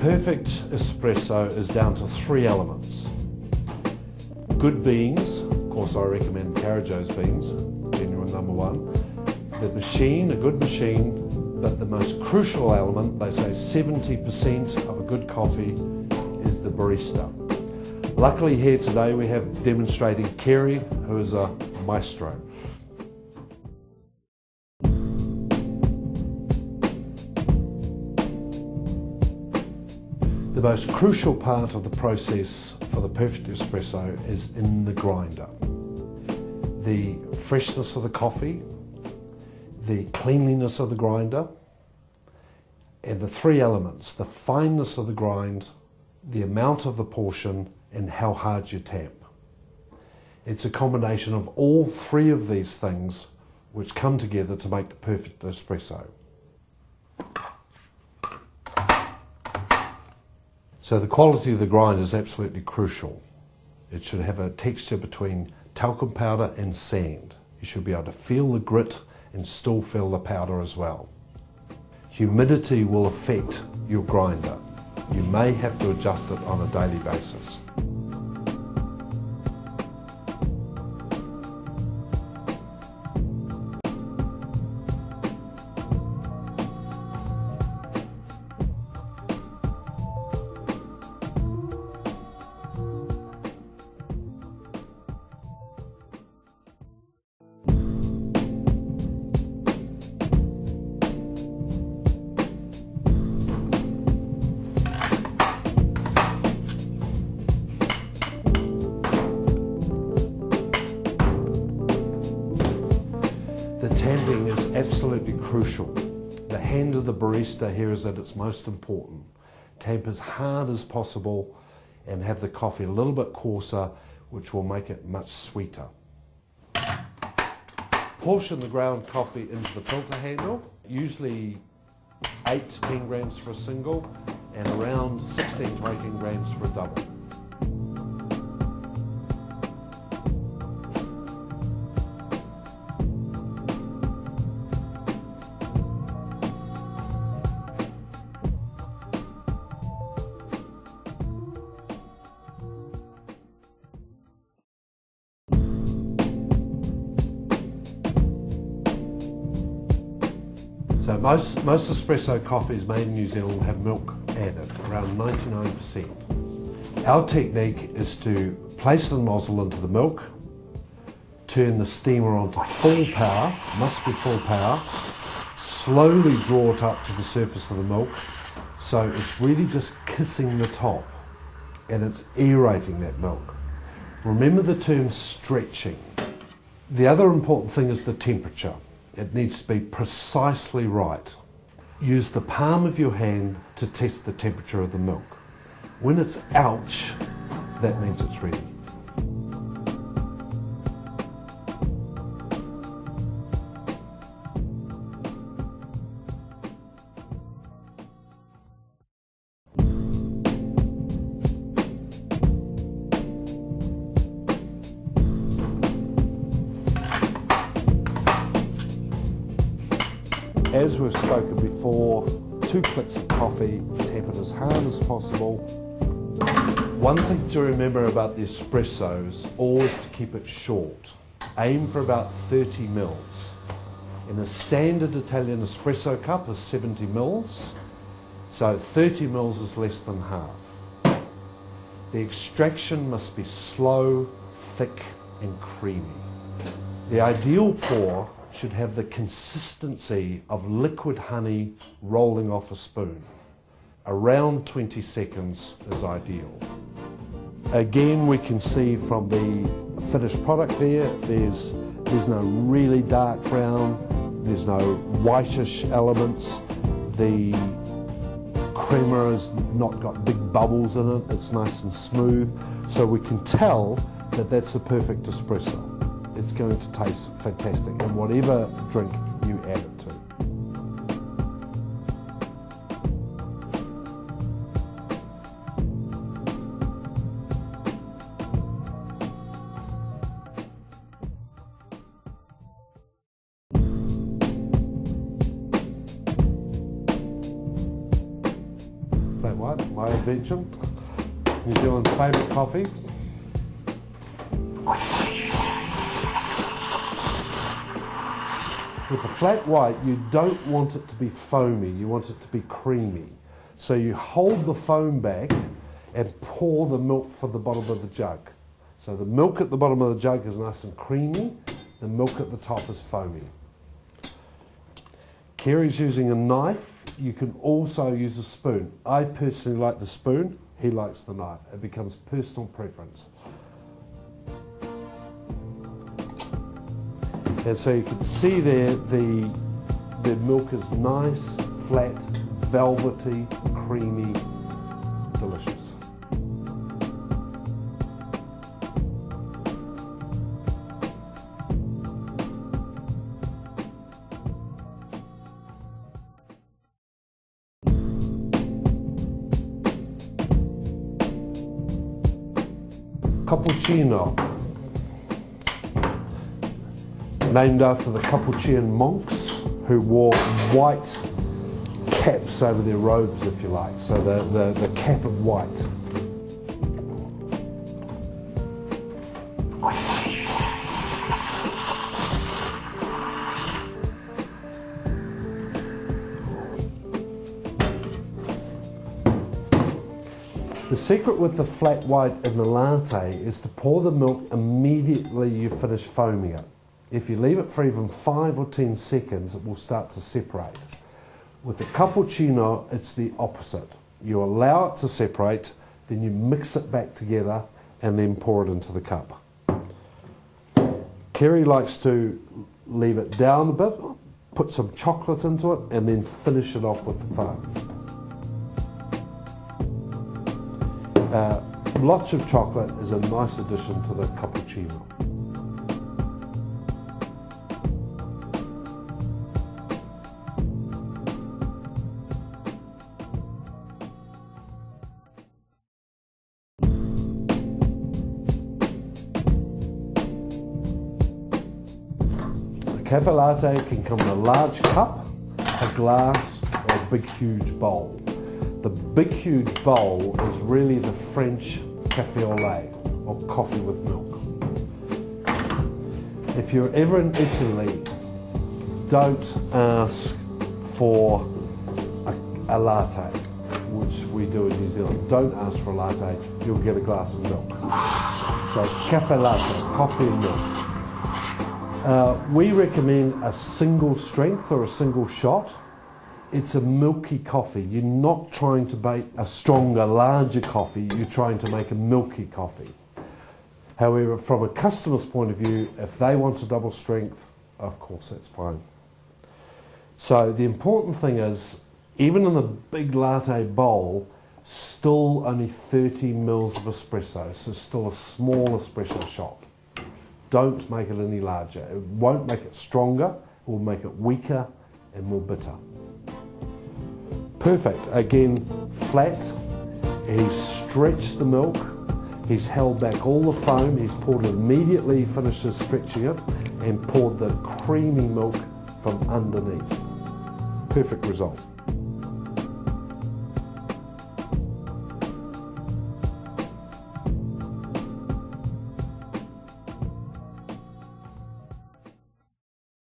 perfect espresso is down to 3 elements. Good beans, of course I recommend Karajoz beans, genuine #1. The machine, a good machine, but the most crucial element, they say 70% of a good coffee is the barista. Luckily here today we have demonstrating Kerry, who is a maestro. The most crucial part of the process for the perfect espresso is in the grinder. The freshness of the coffee, the cleanliness of the grinder, and the 3 elements, the fineness of the grind, the amount of the portion, and how hard you tap. It's a combination of all 3 of these things which come together to make the perfect espresso. So the quality of the grind is absolutely crucial. It should have a texture between talcum powder and sand. You should be able to feel the grit and still feel the powder as well. Humidity will affect your grinder. You may have to adjust it on a daily basis. The tamping is absolutely crucial. The hand of the barista here is at its most important. Tamp as hard as possible and have the coffee a little bit coarser, which will make it much sweeter. Portion the ground coffee into the filter handle, usually 8 to 10 grams for a single and around 16 to 18 grams for a double. So most espresso coffees made in New Zealand have milk added, around 99%. Our technique is to place the nozzle into the milk, turn the steamer on to full power, must be full power, slowly draw it up to the surface of the milk, so it's really just kissing the top and it's aerating that milk. Remember the term stretching. The other important thing is the temperature. It needs to be precisely right. Use the palm of your hand to test the temperature of the milk. When it's ouch, that means it's ready. As we've spoken before, 2 clicks of coffee, tap it as hard as possible. One thing to remember about the espressos, always to keep it short. Aim for about 30 mils. In a standard Italian espresso cup is 70 mils, so 30 mils is less than half. The extraction must be slow, thick and creamy. The ideal pour should have the consistency of liquid honey rolling off a spoon. Around 20 seconds is ideal. Again, we can see from the finished product there's no really dark brown, there's no whitish elements, the creamer has not got big bubbles in it, it's nice and smooth, so we can tell that that's a perfect espresso. It's going to taste fantastic in whatever drink you add it to. Flat white. my invention. New Zealand's favourite coffee. With the flat white, you don't want it to be foamy, you want it to be creamy. So you hold the foam back and pour the milk from the bottom of the jug. So the milk at the bottom of the jug is nice and creamy, the milk at the top is foamy. Kerry's using a knife, you can also use a spoon. I personally like the spoon, he likes the knife. It becomes personal preference. And so you can see there the milk is nice, flat, velvety, creamy, delicious. Cappuccino, named after the Capuchin monks who wore white caps over their robes, if you like, so the cap of white. The secret with the flat white in the latte is to pour the milk immediately you finish foaming it. If you leave it for even 5 or 10 seconds, it will start to separate. With the cappuccino, it's the opposite. You allow it to separate, then you mix it back together and then pour it into the cup. Kerry likes to leave it down a bit, put some chocolate into it, and then finish it off with the foam. Lots of chocolate is a nice addition to the cappuccino. Cafe latte can come in a large cup, a glass, or a big huge bowl. The big huge bowl is really the French café au lait, or coffee with milk. If you're ever in Italy, don't ask for a latte, which we do in New Zealand. Don't ask for a latte, you'll get a glass of milk. So café latte, coffee and milk. We recommend a single strength or a single shot. It's a milky coffee. You're not trying to make a stronger, larger coffee, you're trying to make a milky coffee. However, from a customer's point of view, if they want a double strength, of course that's fine. So the important thing is, even in a big latte bowl, still only 30 mils of espresso, so still a small espresso shot. Don't make it any larger. It won't make it stronger, it will make it weaker and more bitter. Perfect. Again, flat. He's stretched the milk. He's held back all the foam. He's poured it immediately, he finishes stretching it, and poured the creamy milk from underneath. Perfect result.